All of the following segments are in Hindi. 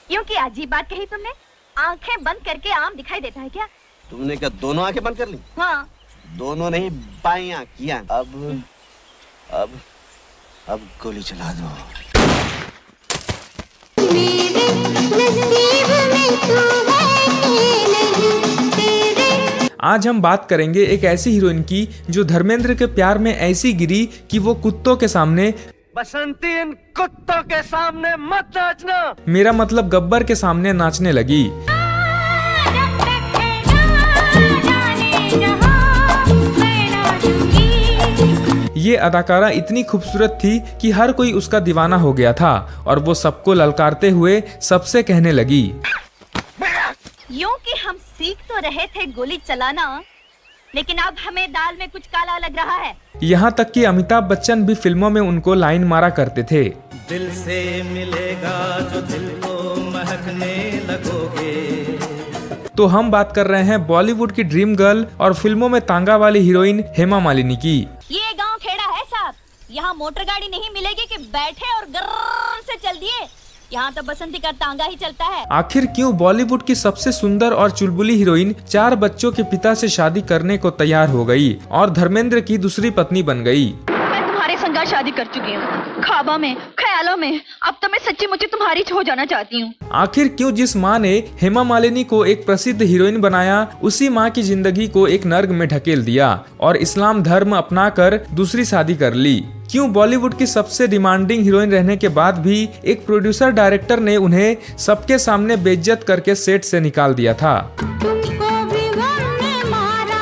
क्यों की अजीब बात कही तुमने? आंखें बंद करके आम दिखाई देता है क्या? तुमने क्या दोनों आंखें बंद कर ली? हाँ। दोनों नहीं, बायां किया। अब गोली चला दो। मेरे नसीब में तू है कि नहीं तेरे। आज हम बात करेंगे एक ऐसी हीरोइन की जो धर्मेंद्र के प्यार में ऐसी गिरी कि वो कुत्तों के सामने, बसंती इन कुत्तों के सामने मत नाचना। मेरा मतलब गब्बर के सामने नाचने लगी। ये अदाकारा इतनी खूबसूरत थी कि हर कोई उसका दीवाना हो गया था और वो सबको ललकारते हुए सबसे कहने लगी, यूं कि हम सीख तो रहे थे गोली चलाना, लेकिन अब हमें दाल में कुछ काला लग रहा है। यहाँ तक कि अमिताभ बच्चन भी फिल्मों में उनको लाइन मारा करते थे। दिल से मिलेगा जो दिल को महकने लगोगे। तो हम बात कर रहे हैं बॉलीवुड की ड्रीम गर्ल और फिल्मों में तांगा वाली हीरोइन हेमा मालिनी की। ये गांव खेड़ा है साहब, यहाँ मोटर गाड़ी नहीं मिलेगी कि बैठे और गर्र से चल दिए। यहाँ तो बसंती का तांगा ही चलता है। आखिर क्यों बॉलीवुड की सबसे सुंदर और चुलबुली हीरोइन 4 बच्चों के पिता से शादी करने को तैयार हो गई और धर्मेंद्र की दूसरी पत्नी बन गई। मैं तुम्हारे संग शादी कर चुकी हूँ, ख्वाबों में, ख्यालों में। अब तो मैं सच्ची मुच्ची तुम्हारी हो जाना चाहती हूँ। आखिर क्यों जिस माँ ने हेमा मालिनी को एक प्रसिद्ध हीरोइन बनाया, उसी माँ की जिंदगी को एक नर्क में ढकेल दिया और इस्लाम धर्म अपनाकर दूसरी शादी कर ली। क्यों बॉलीवुड की सबसे डिमांडिंग हीरोइन रहने के बाद भी एक प्रोड्यूसर डायरेक्टर ने उन्हें सबके सामने बेइज्जत करके सेट से निकाल दिया था। तुमको भी गम ने मारा,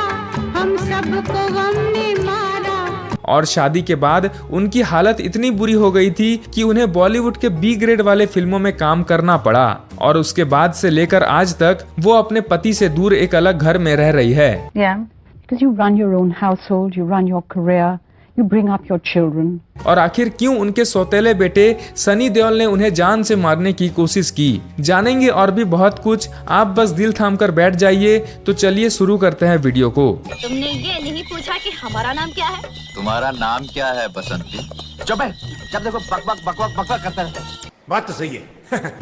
हम सबको गम ने मारा। और शादी के बाद उनकी हालत इतनी बुरी हो गई थी कि उन्हें बॉलीवुड के बी ग्रेड वाले फिल्मों में काम करना पड़ा और उसके बाद से लेकर आज तक वो अपने पति से दूर एक अलग घर में रह रही है। Yeah, because you run your own household, you run your career, you bring up your children. और आखिर क्यों उनके सौतेले बेटे सनी देओल ने उन्हें जान से मारने की कोशिश की, जानेंगे और भी बहुत कुछ। आप बस दिल थाम कर बैठ जाइए। तो चलिए शुरू करते हैं वीडियो को। तुमने ये नहीं पूछा कि हमारा नाम क्या है? तुम्हारा नाम क्या है बसंती? चुप है, जब देखो बकवाक करता रहता है। बात तो सही है।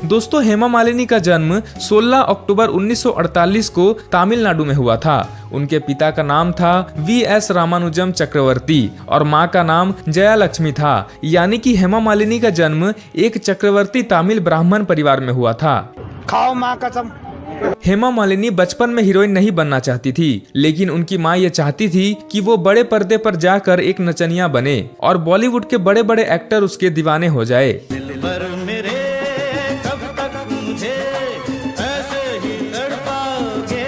दोस्तों, हेमा मालिनी का जन्म 16 अक्टूबर 1948 को तमिलनाडु में हुआ था। उनके पिता का नाम था वी.एस. रामानुजम चक्रवर्ती और माँ का नाम जया लक्ष्मी था। यानी कि हेमा मालिनी का जन्म एक चक्रवर्ती तमिल ब्राह्मण परिवार में हुआ था। खाओ माँ कसम। हेमा मालिनी बचपन में हीरोइन नहीं बनना चाहती थी, लेकिन उनकी माँ ये चाहती थी कि वो बड़े पर्दे पर जाकर एक नचनिया बने और बॉलीवुड के बड़े बड़े एक्टर उसके दीवाने हो जाए। दिलबर मेरे कब तक मुझे ऐसे ही तड़पाओगे।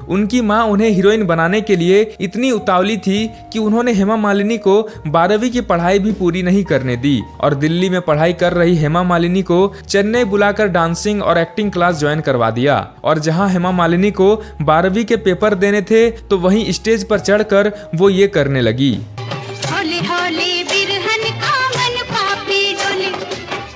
उनकी माँ उन्हें हीरोइन बनाने के लिए इतनी उतावली थी कि उन्होंने हेमा मालिनी को 12वीं की पढ़ाई भी पूरी नहीं करने दी और दिल्ली में पढ़ाई कर रही हेमा मालिनी को चेन्नई बुलाकर डांसिंग और एक्टिंग क्लास ज्वाइन करवा दिया। और जहां हेमा मालिनी को 12वीं के पेपर देने थे तो वहीं स्टेज पर चढ़कर वो ये करने लगी। हौले हौले बिरहन का मन पापी डोले,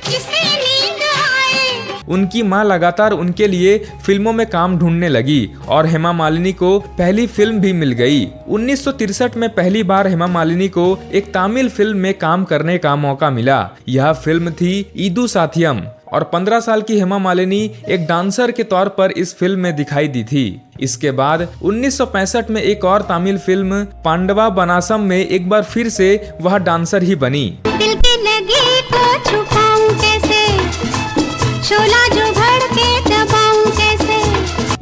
किसे नींद आए। उनकी माँ लगातार उनके लिए फिल्मों में काम ढूंढने लगी और हेमा मालिनी को पहली फिल्म भी मिल गई। 1963 में पहली बार हेमा मालिनी को एक तमिल फिल्म में काम करने का मौका मिला। यह फिल्म थी ईदू साथियम और 15 साल की हेमा मालिनी एक डांसर के तौर पर इस फिल्म में दिखाई दी थी। इसके बाद 1965 में एक और तमिल फिल्म पांडवा बनासम में एक बार फिर से वह डांसर ही बनी। दिल की लगी को छुपाऊं कैसे, शोला जो भड़के दबाऊं कैसे।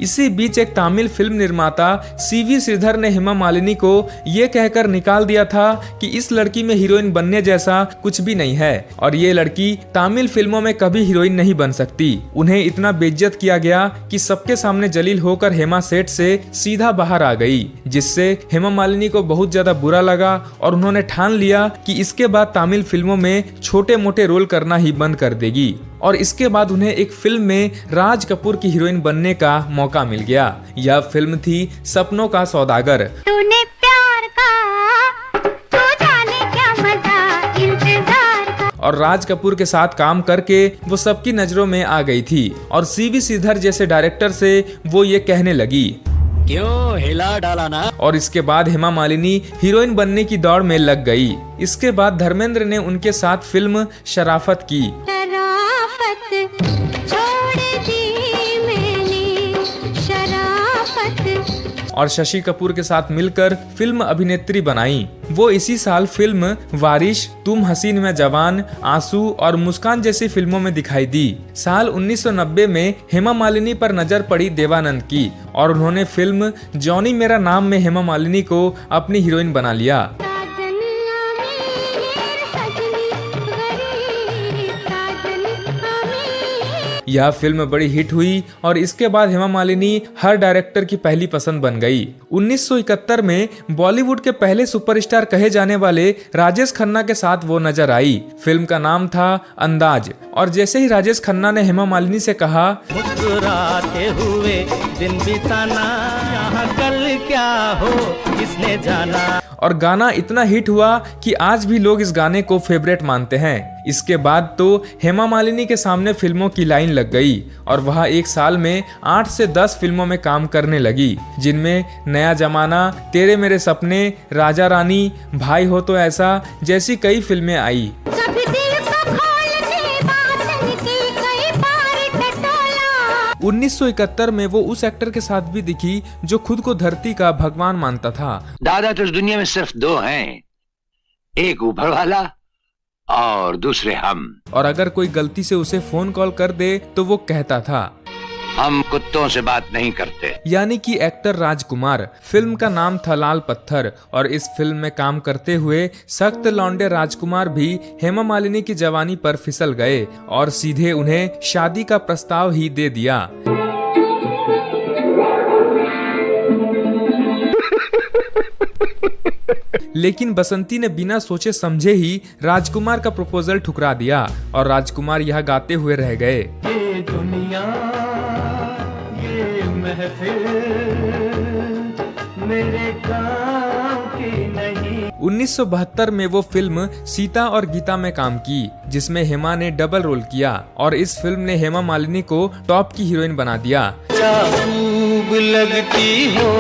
इसी बीच एक तमिल फिल्म निर्माता सीवी श्रीधर ने हेमा मालिनी को ये कहकर निकाल दिया था कि इस लड़की में हीरोइन बनने जैसा कुछ भी नहीं है और ये लड़की तमिल फिल्मों में कभी हीरोइन नहीं बन सकती। उन्हें इतना बेइज्जत किया गया कि सबके सामने जलील होकर हेमा सेट से सीधा बाहर आ गई, जिससे हेमा मालिनी को बहुत ज्यादा बुरा लगा और उन्होंने ठान लिया कि इसके बाद तमिल फिल्मों में छोटे मोटे रोल करना ही बंद कर देगी। और इसके बाद उन्हें एक फिल्म में राज कपूर की हीरोइन बनने का मौका मिल गया। यह फिल्म थी सपनों का सौदागर। तूने प्यार का तू जाने क्या मजा इंतजार का। और राज कपूर के साथ काम करके वो सबकी नजरों में आ गई थी और सीवी श्रीधर जैसे डायरेक्टर से वो ये कहने लगी, क्यों हिला डाला ना। और इसके बाद हेमा मालिनी हीरोइन बनने की दौड़ में लग गई। इसके बाद धर्मेंद्र ने उनके साथ फिल्म शराफत की। शराफत और शशि कपूर के साथ मिलकर फिल्म अभिनेत्री बनाई। वो इसी साल फिल्म वारिश, तुम हसीन में जवान, आंसू और मुस्कान जैसी फिल्मों में दिखाई दी। साल 1990 में हेमा मालिनी पर नजर पड़ी देवानंद की और उन्होंने फिल्म जॉनी मेरा नाम में हेमा मालिनी को अपनी हीरोइन बना लिया। यह फिल्म बड़ी हिट हुई और इसके बाद हेमा मालिनी हर डायरेक्टर की पहली पसंद बन गई। 1971 में बॉलीवुड के पहले सुपरस्टार कहे जाने वाले राजेश खन्ना के साथ वो नजर आई। फिल्म का नाम था अंदाज और जैसे ही राजेश खन्ना ने हेमा मालिनी से कहा, मुस्कुराते हुए दिन बिताना, यहाँ कल क्या हो किसने जाना, और गाना इतना हिट हुआ कि आज भी लोग इस गाने को फेवरेट मानते हैं। इसके बाद तो हेमा मालिनी के सामने फिल्मों की लाइन लग गई और वह एक साल में 8 से 10 फिल्मों में काम करने लगी, जिनमें नया जमाना, तेरे मेरे सपने, राजा रानी, भाई हो तो ऐसा जैसी कई फिल्में आई। 1971 में वो उस एक्टर के साथ भी दिखी जो खुद को धरती का भगवान मानता था। दादा तो इस दुनिया में सिर्फ 2 हैं, एक ऊपर वाला और दूसरे हम। और अगर कोई गलती से उसे फोन कॉल कर दे तो वो कहता था, हम कुत्तों से बात नहीं करते। यानी कि एक्टर राजकुमार। फिल्म का नाम था लाल पत्थर और इस फिल्म में काम करते हुए सख्त लौंडे राजकुमार भी हेमा मालिनी की जवानी पर फिसल गए और सीधे उन्हें शादी का प्रस्ताव ही दे दिया। लेकिन बसंती ने बिना सोचे समझे ही राजकुमार का प्रपोजल ठुकरा दिया और राजकुमार यह गाते हुए रह गए, ये दुनिया ये महफिल मेरे काम की नहीं। 1972 में वो फिल्म सीता और गीता में काम की, जिसमें हेमा ने डबल रोल किया और इस फिल्म ने हेमा मालिनी को टॉप की हीरोइन बना दिया। खूब लगती हो,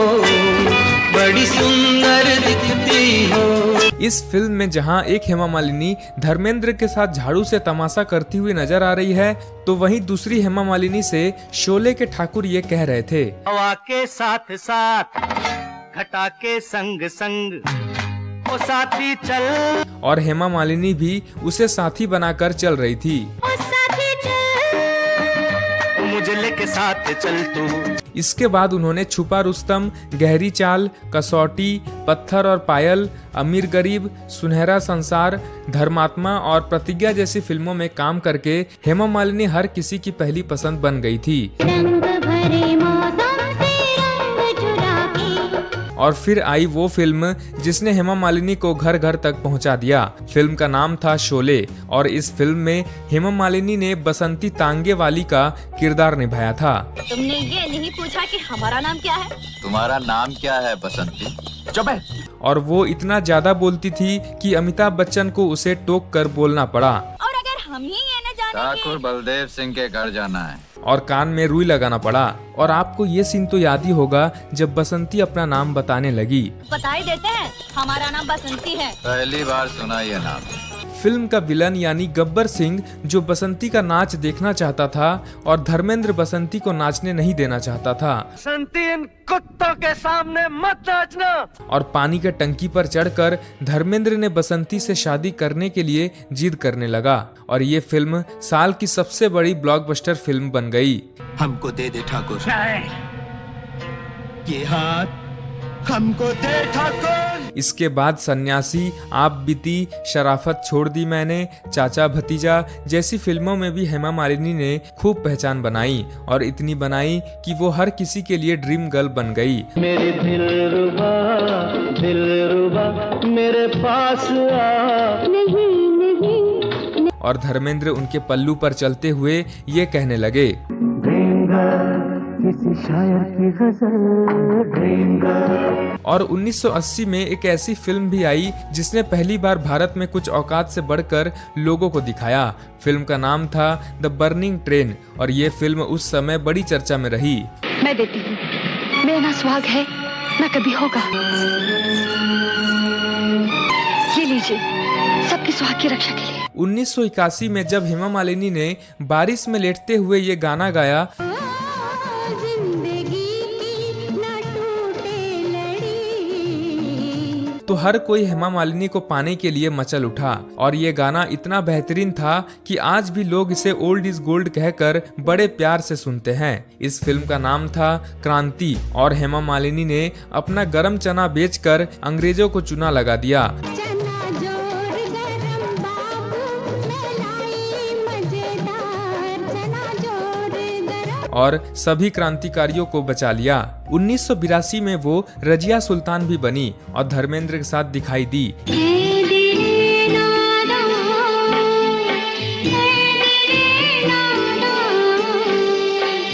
बड़ी सुंदर दिखती हो। इस फिल्म में जहां एक हेमा मालिनी धर्मेंद्र के साथ झाड़ू से तमाशा करती हुई नजर आ रही है, तो वहीं दूसरी हेमा मालिनी से शोले के ठाकुर ये कह रहे थे, हवा के साथ साथ घटा के संग संग ओ साथी चल। और हेमा मालिनी भी उसे साथी बनाकर चल रही थी। मुझे लेके साथ चल तू। इसके बाद उन्होंने छुपा रुस्तम, गहरी चाल, कसौटी, पत्थर और पायल, अमीर गरीब, सुनहरा संसार, धर्मात्मा और प्रतिज्ञा जैसी फिल्मों में काम करके हेमा मालिनी हर किसी की पहली पसंद बन गई थी। और फिर आई वो फिल्म जिसने हेमा मालिनी को घर घर तक पहुंचा दिया। फिल्म का नाम था शोले और इस फिल्म में हेमा मालिनी ने बसंती तांगे वाली का किरदार निभाया था। तुमने ये नहीं पूछा कि हमारा नाम क्या है? तुम्हारा नाम क्या है बसंती? चुप है। और वो इतना ज्यादा बोलती थी कि अमिताभ बच्चन को उसे टोक कर बोलना पड़ा। और अगर हम ही ये न जाने ठाकुर बलदेव सिंह के घर जाना है और कान में रुई लगाना पड़ा। और आपको ये सीन तो याद ही होगा जब बसंती अपना नाम बताने लगी। बता ही देते हैं, हमारा नाम बसंती है। पहली बार सुना ये नाम। फिल्म का विलन यानी गब्बर सिंह जो बसंती का नाच देखना चाहता था और धर्मेंद्र बसंती को नाचने नहीं देना चाहता था। बसंती इन कुत्तों के सामने मत नाचना। और पानी के टंकी पर चढ़कर धर्मेंद्र ने बसंती से शादी करने के लिए जिद करने लगा और ये फिल्म साल की सबसे बड़ी ब्लॉकबस्टर फिल्म बन गई। हमको दे दे ठाकुर, ये हाथ हमको दे ठाकुर। इसके बाद सन्यासी, आप बीती, शराफत छोड़ दी मैंने, चाचा भतीजा जैसी फिल्मों में भी हेमा मालिनी ने खूब पहचान बनाई और इतनी बनाई कि वो हर किसी के लिए ड्रीम गर्ल बन गई। मेरे दिलरुबा मेरे पास आ। नहीं नहीं और धर्मेंद्र उनके पल्लू पर चलते हुए ये कहने लगे, किसी शायर की गजल। और 1980 में एक ऐसी फिल्म भी आई जिसने पहली बार भारत में कुछ औकात से बढ़कर लोगों को दिखाया। फिल्म का नाम था द बर्निंग ट्रेन और ये फिल्म उस समय बड़ी चर्चा में रही। मैं देती हूँ, मेरा ना सुहाग है ना कभी होगा। ये लीजिए, सबकी सुहाग की रक्षा के लिए। 1981 में जब हेमा मालिनी ने बारिश में लेटते हुए ये गाना गाया, जिंदगी की न टूटे तो हर कोई हेमा मालिनी को पाने के लिए मचल उठा और ये गाना इतना बेहतरीन था कि आज भी लोग इसे ओल्ड इज गोल्ड कहकर बड़े प्यार से सुनते हैं। इस फिल्म का नाम था क्रांति और हेमा मालिनी ने अपना गरम चना बेचकर अंग्रेजों को चूना लगा दिया। चना जोर गरम बाबू मैं लाई मजेदार, चना जोर गरम। और सभी क्रांतिकारियों को बचा लिया। 1982 में वो रजिया सुल्तान भी बनी और धर्मेंद्र के साथ दिखाई दी।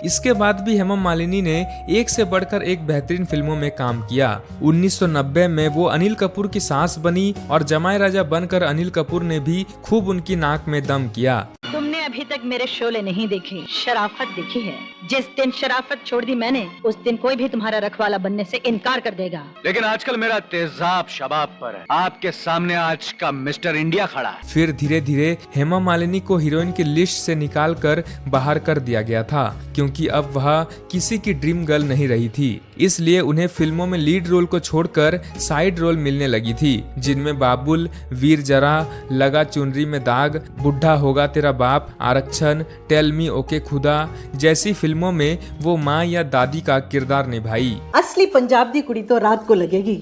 इसके बाद भी हेमा मालिनी ने एक से बढ़कर एक बेहतरीन फिल्मों में काम किया। 1990 में वो अनिल कपूर की सास बनी और जमाई राजा बनकर अनिल कपूर ने भी खूब उनकी नाक में दम किया। तुमने अभी तक मेरे शोले नहीं देखे, शराफत देखी है। जिस दिन शराफत छोड़ दी मैंने, उस दिन कोई भी तुम्हारा रखवाला बनने से इनकार कर देगा। लेकिन आजकल मेरा तेजाब शबाब पर है। आपके सामने आज का मिस्टर इंडिया खड़ा है। फिर धीरे धीरे हेमा मालिनी को हीरोइन की लिस्ट से निकालकर बाहर कर दिया गया था, क्योंकि अब वह किसी की ड्रीम गर्ल नहीं रही थी। इसलिए उन्हें फिल्मों में लीड रोल को छोड़कर साइड रोल मिलने लगी थी, जिनमें बाबुल, वीर जरा, लगा चुनरी में दाग, बुढ़ा होगा तेरा बाप, आरक्षण, टेल मी ओके खुदा जैसी फिल्मों में वो माँ या दादी का किरदार निभाई। असली पंजाब दी कुड़ी तो रात को लगेगी।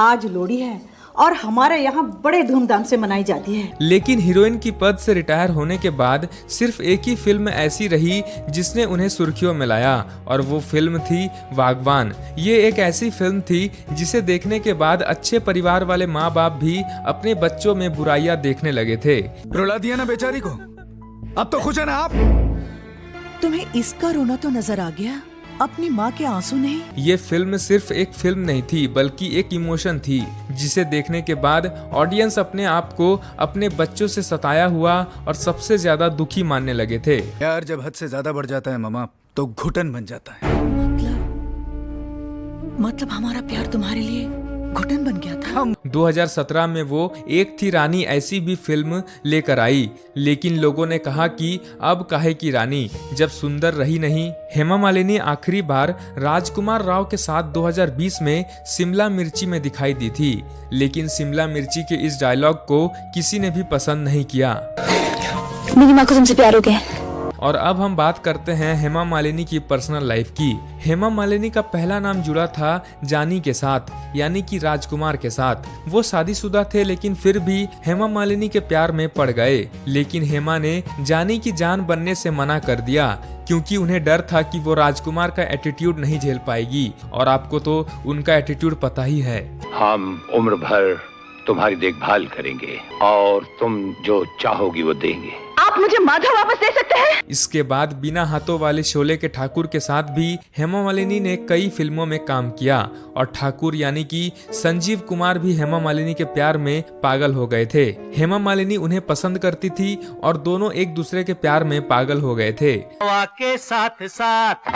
आज लोहड़ी है और हमारे यहाँ बड़े धूमधाम से मनाई जाती है। लेकिन हीरोइन की पद से रिटायर होने के बाद सिर्फ एक ही फिल्म ऐसी रही जिसने उन्हें सुर्खियों में लाया और वो फिल्म थी बागबान। ये एक ऐसी फिल्म थी जिसे देखने के बाद अच्छे परिवार वाले माँ बाप भी अपने बच्चों में बुराइयां देखने लगे थे। रुला दिया ना बेचारी को, अब तो खुश है ना आप? तुम्हें इसका रोना तो नजर आ गया, अपनी माँ के आंसू नहीं। ये फिल्म सिर्फ एक फिल्म नहीं थी बल्कि एक इमोशन थी, जिसे देखने के बाद ऑडियंस अपने आप को अपने बच्चों से सताया हुआ और सबसे ज्यादा दुखी मानने लगे थे। यार जब हद से ज्यादा बढ़ जाता है मामा तो घुटन बन जाता है। मतलब हमारा प्यार तुम्हारे लिए घुटन बन गया था। 2017 में वो एक थी रानी ऐसी भी फिल्म लेकर आई, लेकिन लोगों ने कहा कि अब काहे की रानी जब सुंदर रही नहीं। हेमा मालिनी आखिरी बार राजकुमार राव के साथ 2020 में शिमला मिर्ची में दिखाई दी थी, लेकिन शिमला मिर्ची के इस डायलॉग को किसी ने भी पसंद नहीं किया। मेरी माँ को तुमसे प्यार हो गया। और अब हम बात करते हैं हेमा मालिनी की पर्सनल लाइफ की। हेमा मालिनी का पहला नाम जुड़ा था जानी के साथ, यानी कि राजकुमार के साथ। वो शादीशुदा थे लेकिन फिर भी हेमा मालिनी के प्यार में पड़ गए। लेकिन हेमा ने जानी की जान बनने से मना कर दिया, क्योंकि उन्हें डर था कि वो राजकुमार का एटीट्यूड नहीं झेल पाएगी, और आपको तो उनका एटीट्यूड पता ही है। हम उम्र भर तुम्हारी देखभाल करेंगे और तुम जो चाहोगी वो देंगे। आप मुझे माधव वापस दे सकते हैं। इसके बाद बिना हाथों वाले शोले के ठाकुर के साथ भी हेमा मालिनी ने कई फिल्मों में काम किया, और ठाकुर यानी कि संजीव कुमार भी हेमा मालिनी के प्यार में पागल हो गए थे। हेमा मालिनी उन्हें पसंद करती थी और दोनों एक दूसरे के प्यार में पागल हो गए थे। हवा के साथ साथ,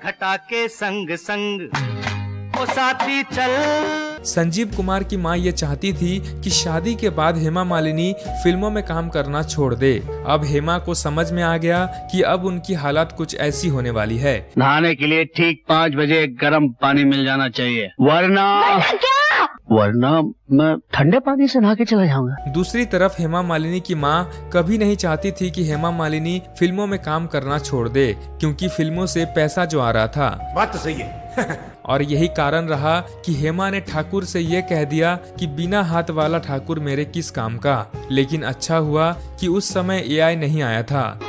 घटा के संग संग, ओ साथी चल। संजीव कुमार की मां ये चाहती थी कि शादी के बाद हेमा मालिनी फिल्मों में काम करना छोड़ दे। अब हेमा को समझ में आ गया कि अब उनकी हालत कुछ ऐसी होने वाली है। नहाने के लिए ठीक 5 बजे गर्म पानी मिल जाना चाहिए, वरना मैं ठंडे पानी से नहा के चला जाऊंगा। दूसरी तरफ हेमा मालिनी की मां कभी नहीं चाहती थी कि हेमा मालिनी फिल्मों में काम करना छोड़ दे, क्योंकि फिल्मों से पैसा जो आ रहा था। बात तो सही है। और यही कारण रहा कि हेमा ने ठाकुर से ये कह दिया कि बिना हाथ वाला ठाकुर मेरे किस काम का। लेकिन अच्छा हुआ कि उस समय AI नहीं आया था,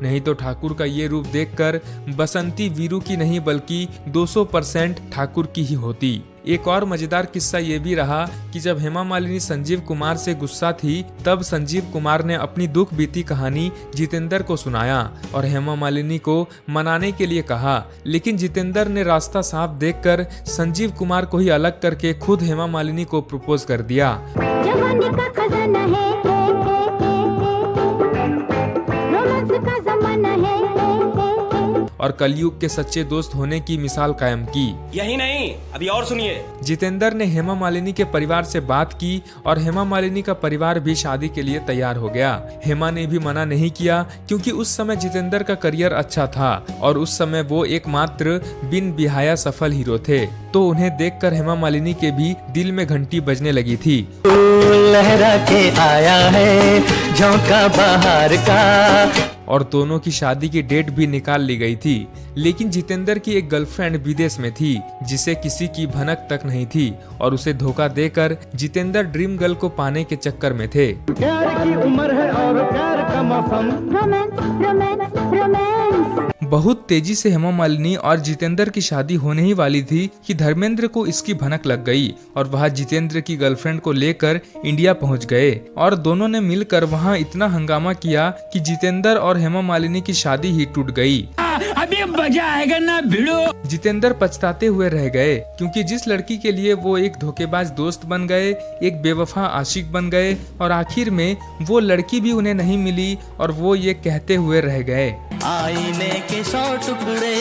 नहीं तो ठाकुर का ये रूप देखकर बसंती वीरू की नहीं बल्कि 200% ठाकुर की ही होती। एक और मजेदार किस्सा ये भी रहा कि जब हेमा मालिनी संजीव कुमार से गुस्सा थी, तब संजीव कुमार ने अपनी दुख बीती कहानी जितेंद्र को सुनाया और हेमा मालिनी को मनाने के लिए कहा। लेकिन जितेंद्र ने रास्ता साफ देखकर संजीव कुमार को ही अलग करके खुद हेमा मालिनी को प्रपोज कर दिया। जवानी का खजाना है, रोमांस का ज़माना है। और कलयुग के सच्चे दोस्त होने की मिसाल कायम की। यही नहीं, अभी और सुनिए। जितेंद्र ने हेमा मालिनी के परिवार से बात की और हेमा मालिनी का परिवार भी शादी के लिए तैयार हो गया। हेमा ने भी मना नहीं किया क्योंकि उस समय जितेंद्र का करियर अच्छा था और उस समय वो एकमात्र बिन बिहाया सफल हीरो थे। तो उन्हें देखकर हेमा मालिनी के भी दिल में घंटी बजने लगी थी। लहरा के आया है झोंका बाहर का। और दोनों की शादी की डेट भी निकाल ली गई थी। लेकिन जितेंद्र की एक गर्लफ्रेंड विदेश में थी जिसे किसी की भनक तक नहीं थी और उसे धोखा देकर जितेंद्र ड्रीम गर्ल को पाने के चक्कर में थे। प्यार की उम्र है और प्यार का मौसम। बहुत तेजी से हेमा मालिनी और जितेंद्र की शादी होने ही वाली थी कि धर्मेंद्र को इसकी भनक लग गई और वह जितेंद्र की गर्लफ्रेंड को लेकर इंडिया पहुंच गए और दोनों ने मिलकर वहां इतना हंगामा किया कि जितेंद्र और हेमा मालिनी की शादी ही टूट गई। अभी मजा आएगा ना भिड़ो। जितेंद्र पछताते हुए रह गए क्योंकि जिस लड़की के लिए वो एक धोखेबाज दोस्त बन गए, एक बेवफा आशिक बन गए और आखिर में वो लड़की भी उन्हें नहीं मिली और वो ये कहते हुए रह गए, आईने के 100 टुकड़े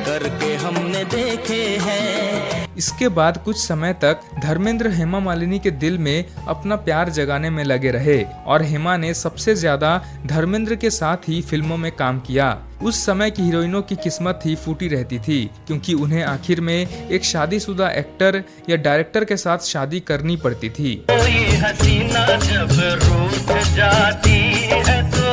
करके हमने देखे हैं। इसके बाद कुछ समय तक धर्मेंद्र हेमा मालिनी के दिल में अपना प्यार जगाने में लगे रहे और हेमा ने सबसे ज्यादा धर्मेंद्र के साथ ही फिल्मों में काम किया। उस समय की हीरोइनों की किस्मत ही फूटी रहती थी क्योंकि उन्हें आखिर में एक शादीशुदा एक्टर या डायरेक्टर के साथ शादी करनी पड़ती थी। कोई हसीना जब रूठ जाती है तो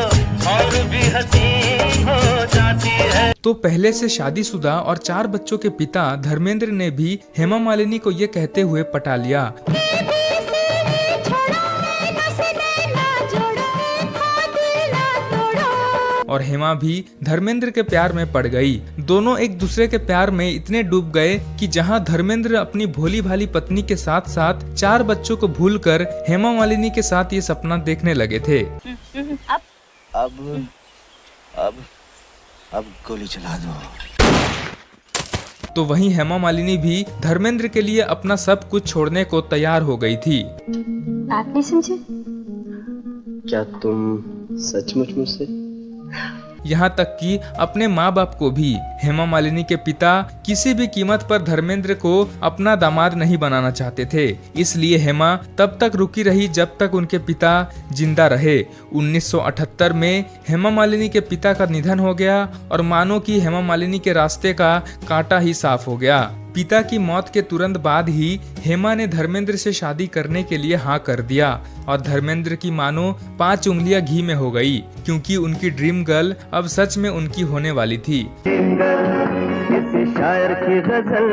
और भी हसीन हो जाती है। तो पहले से शादीशुदा और 4 बच्चों के पिता धर्मेंद्र ने भी हेमा मालिनी को ये कहते हुए पटा लिया। और हेमा भी धर्मेंद्र के प्यार में पड़ गई। दोनों एक दूसरे के प्यार में इतने डूब गए कि जहां धर्मेंद्र अपनी भोली भाली पत्नी के साथ साथ 4 बच्चों को भूलकर हेमा मालिनी के साथ ये सपना देखने लगे थे। अब गोली चला दो। तो वहीं हेमा मालिनी भी धर्मेंद्र के लिए अपना सब कुछ छोड़ने को तैयार हो गई थी। आप नहीं समझे? क्या तुम सचमुच मुझसे? यहाँ तक कि अपने माँ बाप को भी। हेमा मालिनी के पिता किसी भी कीमत पर धर्मेंद्र को अपना दामाद नहीं बनाना चाहते थे, इसलिए हेमा तब तक रुकी रही जब तक उनके पिता जिंदा रहे। 1978 में हेमा मालिनी के पिता का निधन हो गया और मानो कि हेमा मालिनी के रास्ते का कांटा ही साफ हो गया। पिता की मौत के तुरंत बाद ही हेमा ने धर्मेंद्र से शादी करने के लिए हाँ कर दिया और धर्मेंद्र की मानो 5 उंगलियां घी में हो गई क्योंकि उनकी ड्रीम गर्ल अब सच में उनकी होने वाली थी। शायर की गजल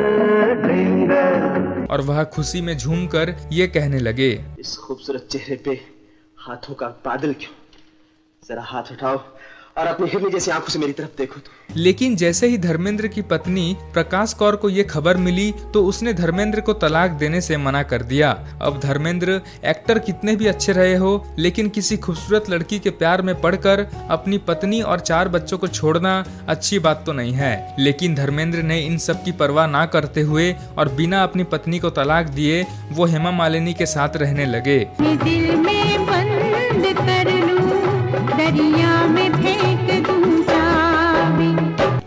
और वह खुशी में झूमकर ये कहने लगे, इस खूबसूरत चेहरे पे हाथों का बादल क्यों? जरा हाथ उठाओ और अपनी हिरनी जैसी आंखों से मेरी तरफ देखो तो। लेकिन जैसे ही धर्मेंद्र की पत्नी प्रकाश कौर को ये खबर मिली तो उसने धर्मेंद्र को तलाक देने से मना कर दिया। अब धर्मेंद्र एक्टर कितने भी अच्छे रहे हो लेकिन किसी खूबसूरत लड़की के प्यार में पड़कर अपनी पत्नी और 4 बच्चों को छोड़ना अच्छी बात तो नहीं है। लेकिन धर्मेंद्र ने इन सब की परवाह ना करते हुए और बिना अपनी पत्नी को तलाक दिए वो हेमा मालिनी के साथ रहने लगे। दिल में बंद कर लूं, दरिया में फेंक दूं चाबी।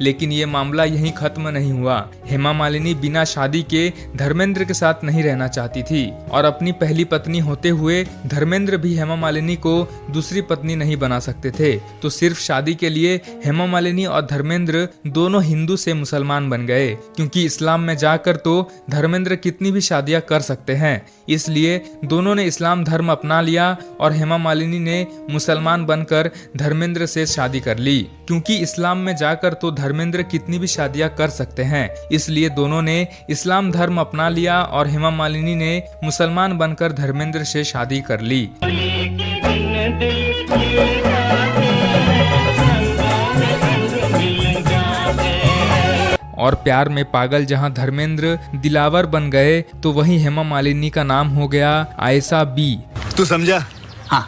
लेकिन ये मामला यहीं खत्म नहीं हुआ। हेमा मालिनी बिना शादी के धर्मेंद्र के साथ नहीं रहना चाहती थी और अपनी पहली पत्नी होते हुए धर्मेंद्र भी हेमा मालिनी को दूसरी पत्नी नहीं बना सकते थे। तो सिर्फ शादी के लिए हेमा मालिनी और धर्मेंद्र दोनों हिंदू से मुसलमान बन गए क्योंकि इस्लाम में जाकर तो धर्मेंद्र कितनी भी शादियां कर सकते हैं। इसलिए दोनों ने इस्लाम धर्म अपना लिया और हेमा मालिनी ने मुसलमान बनकर धर्मेंद्र से शादी कर ली क्योंकि इस्लाम में जाकर तो धर्मेंद्र कितनी भी शादियां कर सकते हैं। इसलिए दोनों ने इस्लाम धर्म अपना लिया और हेमा मालिनी ने मुसलमान बनकर धर्मेंद्र से शादी कर ली। और प्यार में पागल जहां धर्मेंद्र दिलावर बन गए तो वहीं हेमा मालिनी का नाम हो गया आयशा बी। तू समझा? हाँ।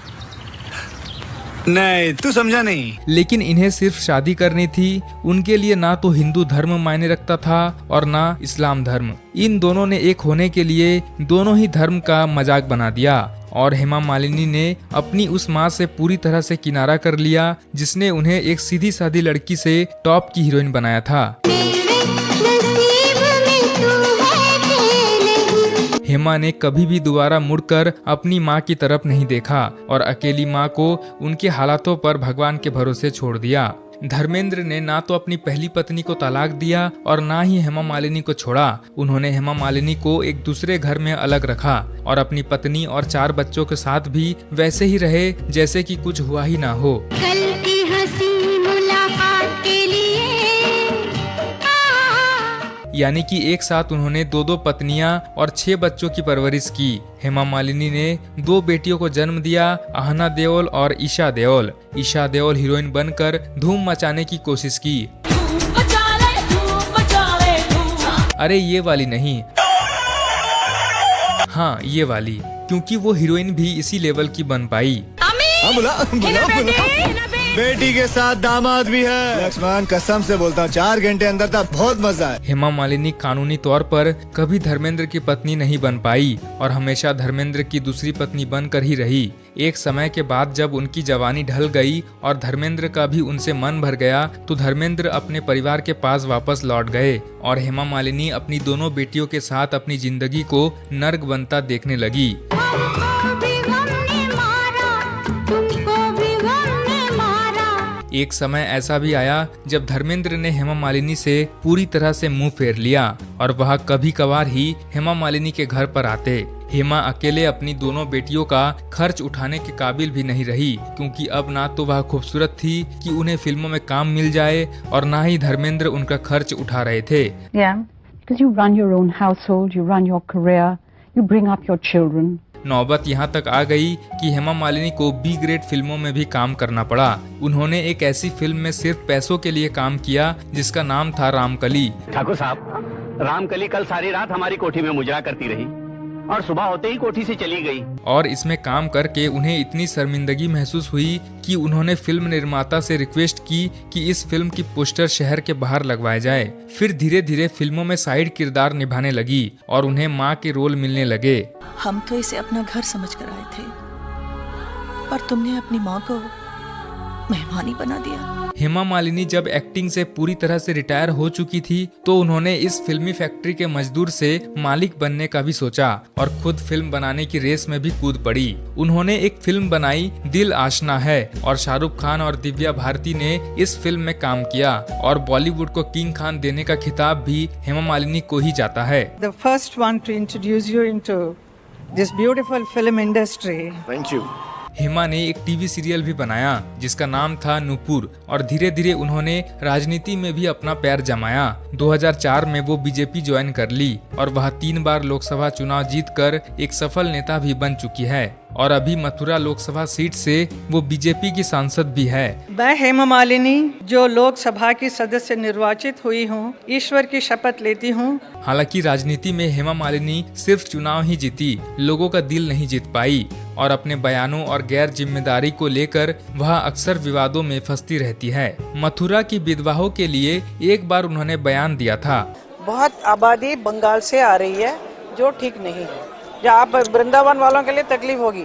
नहीं, तू समझा नहीं। लेकिन इन्हें सिर्फ शादी करनी थी। उनके लिए ना तो हिंदू धर्म मायने रखता था और ना इस्लाम धर्म। इन दोनों ने एक होने के लिए दोनों ही धर्म का मजाक बना दिया और हेमा मालिनी ने अपनी उस माँ से पूरी तरह से किनारा कर लिया जिसने उन्हें एक सीधी सादी लड़की से टॉप की हीरोइन बनाया था। हेमा ने कभी भी दोबारा मुड़कर अपनी माँ की तरफ नहीं देखा और अकेली माँ को उनके हालातों पर भगवान के भरोसे छोड़ दिया। धर्मेंद्र ने ना तो अपनी पहली पत्नी को तलाक दिया और ना ही हेमा मालिनी को छोड़ा। उन्होंने हेमा मालिनी को एक दूसरे घर में अलग रखा और अपनी पत्नी और 4 बच्चों के साथ भी वैसे ही रहे जैसे कि कुछ हुआ ही ना हो। कल की हंसी मुलाकात के लिए यानी कि एक साथ उन्होंने 2 पत्नियां और 6 बच्चों की परवरिश की। हेमा मालिनी ने 2 बेटियों को जन्म दिया, आहना देओल और ईशा देओल। ईशा देओल हीरोइन बनकर धूम मचाने की कोशिश की। अरे ये वाली नहीं, हाँ ये वाली, क्योंकि वो हीरोइन भी इसी लेवल की बन पाई। बेटी के साथ दामाद भी है। लक्ष्मण कसम से बोलता हूँ 4 घंटे अंदर था, बहुत मजा है। हेमा मालिनी कानूनी तौर पर कभी धर्मेंद्र की पत्नी नहीं बन पाई और हमेशा धर्मेंद्र की दूसरी पत्नी बनकर ही रही। एक समय के बाद जब उनकी जवानी ढल गई और धर्मेंद्र का भी उनसे मन भर गया तो धर्मेंद्र अपने परिवार के पास वापस लौट गए और हेमा मालिनी अपनी दोनों बेटियों के साथ अपनी जिंदगी को नर्क बनता देखने लगी। एक समय ऐसा भी आया जब धर्मेंद्र ने हेमा मालिनी से पूरी तरह से मुंह फेर लिया और वह कभी कभार ही हेमा मालिनी के घर पर आते। हेमा अकेले अपनी दोनों बेटियों का खर्च उठाने के काबिल भी नहीं रही, क्योंकि अब ना तो वह खूबसूरत थी कि उन्हें फिल्मों में काम मिल जाए और ना ही धर्मेंद्र उनका खर्च उठा रहे थे। Because you run your own household, you run your career, you bring up your children. नौबत यहाँ तक आ गई कि हेमा मालिनी को बी ग्रेड फिल्मों में भी काम करना पड़ा। उन्होंने एक ऐसी फिल्म में सिर्फ पैसों के लिए काम किया जिसका नाम था रामकली। ठाकुर साहब, रामकली कल सारी रात हमारी कोठी में मुजरा करती रही और सुबह होते ही कोठी से चली गई। और इसमें काम करके उन्हें इतनी शर्मिंदगी महसूस हुई कि उन्होंने फिल्म निर्माता से रिक्वेस्ट की कि इस फिल्म की पोस्टर शहर के बाहर लगवाए जाए। फिर धीरे धीरे फिल्मों में साइड किरदार निभाने लगी और उन्हें माँ के रोल मिलने लगे। हम तो इसे अपना घर समझ कर आए थे और तुमने अपनी माँ को मेहमानी बना दिया। हेमा मालिनी जब एक्टिंग से पूरी तरह से रिटायर हो चुकी थी तो उन्होंने इस फिल्मी फैक्ट्री के मजदूर से मालिक बनने का भी सोचा और खुद फिल्म बनाने की रेस में भी कूद पड़ी। उन्होंने एक फिल्म बनाई दिल आशना है और शाहरुख खान और दिव्या भारती ने इस फिल्म में काम किया और बॉलीवुड को किंग खान देने का खिताब भी हेमा मालिनी को ही जाता है। The first one to introduce you into this beautiful film industry. Thank you. Hema ने एक टीवी सीरियल भी बनाया जिसका नाम था नूपुर और धीरे धीरे उन्होंने राजनीति में भी अपना पैर जमाया। 2004 में वो बीजेपी ज्वाइन कर ली और वह 3 बार लोकसभा चुनाव जीतकर एक सफल नेता भी बन चुकी है और अभी मथुरा लोकसभा सीट से वो बीजेपी की सांसद भी है। मैं हेमा मालिनी जो लोकसभा की सदस्य निर्वाचित हुई हूँ, ईश्वर की शपथ लेती हूँ। हालांकि राजनीति में हेमा मालिनी सिर्फ चुनाव ही जीती, लोगों का दिल नहीं जीत पाई और अपने बयानों और गैर जिम्मेदारी को लेकर वह अक्सर विवादों में फंसती रहती है। मथुरा की विधवाओं के लिए एक बार उन्होंने बयान दिया था, बहुत आबादी बंगाल से आ रही है जो ठीक नहीं है, आप वृंदावन वालों के लिए तकलीफ होगी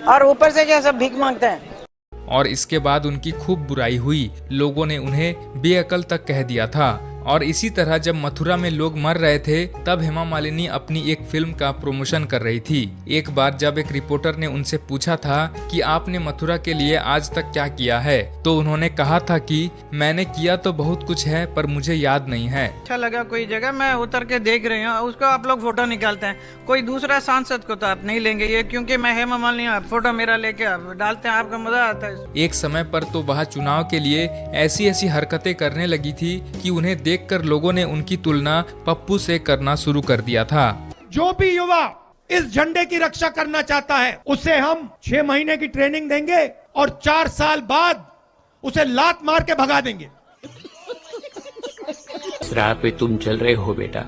और ऊपर से क्या सब भीख मांगते हैं। और इसके बाद उनकी खूब बुराई हुई, लोगों ने उन्हें बेअकल तक कह दिया था। और इसी तरह जब मथुरा में लोग मर रहे थे तब हेमा मालिनी अपनी एक फिल्म का प्रमोशन कर रही थी। एक बार जब एक रिपोर्टर ने उनसे पूछा था कि आपने मथुरा के लिए आज तक क्या किया है, तो उन्होंने कहा था कि मैंने किया तो बहुत कुछ है पर मुझे याद नहीं है। अच्छा लगा कोई जगह मैं उतर के देख रही हूँ, उसको आप लोग फोटो निकालते हैं, कोई दूसरा सांसद को तो आप नहीं लेंगे, ये क्योंकि मैं हेमा मालिनी फोटो मेरा लेके आप डालते हैं, आपका मजा आता है। एक समय पर तो वह चुनाव के लिए ऐसी ऐसी हरकतें करने लगी थी कि उन्हें देखकर लोगों ने उनकी तुलना पप्पू से करना शुरू कर दिया था। जो भी युवा इस झंडे की रक्षा करना चाहता है उसे हम 6 महीने की ट्रेनिंग देंगे और 4 साल बाद उसे लात मार के भगा देंगे। इस राह पे तुम चल रहे हो बेटा,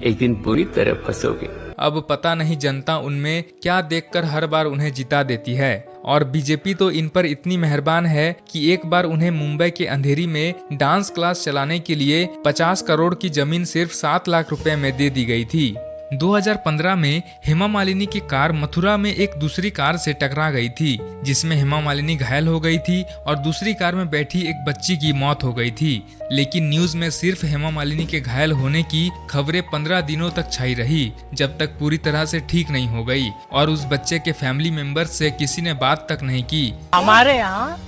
एक दिन बुरी तरह फंसोगे। अब पता नहीं जनता उनमें क्या देखकर हर बार उन्हें जिता देती है और बीजेपी तो इन पर इतनी मेहरबान है कि एक बार उन्हें मुंबई के अंधेरी में डांस क्लास चलाने के लिए 50 करोड़ की जमीन सिर्फ 7 लाख रुपए में दे दी गई थी। 2015 में हेमा मालिनी की कार मथुरा में एक दूसरी कार से टकरा गई थी, जिसमें हेमा मालिनी घायल हो गई थी और दूसरी कार में बैठी एक बच्ची की मौत हो गई थी। लेकिन न्यूज में सिर्फ हेमा मालिनी के घायल होने की खबरें 15 दिनों तक छाई रही, जब तक पूरी तरह से ठीक नहीं हो गई और उस बच्चे के फैमिली मेंबर्स से किसी ने बात तक नहीं की। हमारे यहाँ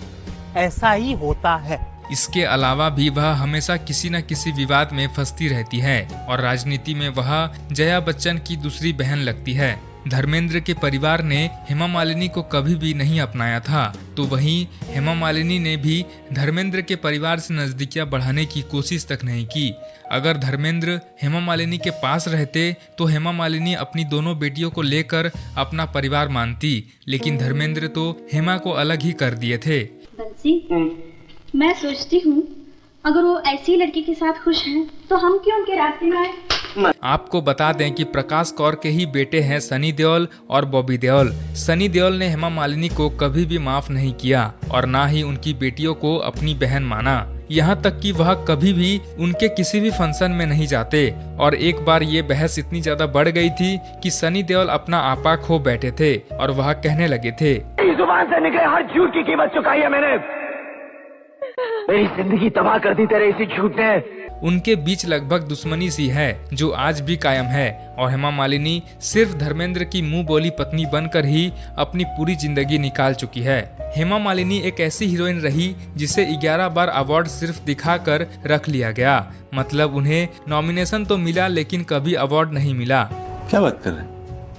ऐसा ही होता है। इसके अलावा भी वह हमेशा किसी न किसी विवाद में फंसती रहती है और राजनीति में वह जया बच्चन की दूसरी बहन लगती है। धर्मेंद्र के परिवार ने हेमा मालिनी को कभी भी नहीं अपनाया था, तो वहीं हेमा मालिनी ने भी धर्मेंद्र के परिवार से नजदीकियां बढ़ाने की कोशिश तक नहीं की। अगर धर्मेंद्र हेमा मालिनी के पास रहते तो हेमा मालिनी अपनी दोनों बेटियों को लेकर अपना परिवार मानती, लेकिन धर्मेंद्र तो हेमा को अलग ही कर दिए थे। मैं सोचती हूँ अगर वो ऐसी लड़की के साथ खुश हैं, तो हम क्यों उनके रास्ते में आए। आपको बता दें कि प्रकाश कौर के ही बेटे हैं सनी देओल और बॉबी देओल। सनी देओल ने हेमा मालिनी को कभी भी माफ नहीं किया और ना ही उनकी बेटियों को अपनी बहन माना। यहाँ तक कि वह कभी भी उनके किसी भी फंक्शन में नहीं जाते। और एक बार ये बहस इतनी ज्यादा बढ़ गई थी कि सनी देओल अपना आपा खो बैठे थे और वह कहने लगे थे, जुबान से निकले हर झूठ की कीमत चुकाई है मैंने। मेरी जिंदगी तबाह कर दी तेरे इसी झूठ ने। उनके बीच लगभग दुश्मनी सी है जो आज भी कायम है और हेमा मालिनी सिर्फ धर्मेंद्र की मुंह बोली पत्नी बनकर ही अपनी पूरी जिंदगी निकाल चुकी है। हेमा मालिनी एक ऐसी हीरोइन रही जिसे 11 बार अवार्ड सिर्फ दिखाकर रख लिया गया। मतलब उन्हें नॉमिनेशन तो मिला लेकिन कभी अवार्ड नहीं मिला। क्या बात कर रहे हैं?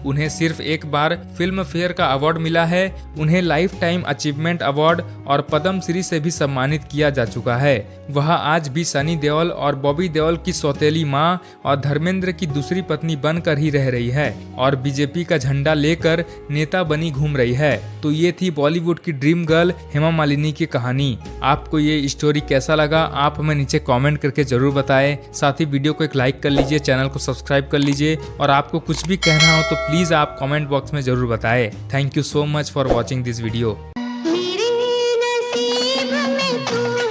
उन्हें सिर्फ एक बार फिल्म फेयर का अवार्ड मिला है। उन्हें लाइफ टाइम अचीवमेंट अवार्ड और पद्म श्री से भी सम्मानित किया जा चुका है। वह आज भी सनी देओल और बॉबी देओल की सौतेली मां और धर्मेंद्र की दूसरी पत्नी बनकर ही रह रही है और बीजेपी का झंडा लेकर नेता बनी घूम रही है। तो ये थी बॉलीवुड की ड्रीम गर्ल हेमा मालिनी की कहानी। आपको ये स्टोरी कैसा लगा आप हमें नीचे कमेंट करके जरूर बताएं। साथ ही वीडियो को एक लाइक कर लीजिए, चैनल को सब्सक्राइब कर लीजिए और आपको कुछ भी कहना हो तो प्लीज आप कमेंट बॉक्स में जरूर बताएं। Thank you so much for watching this video. मेरे नसीब में तू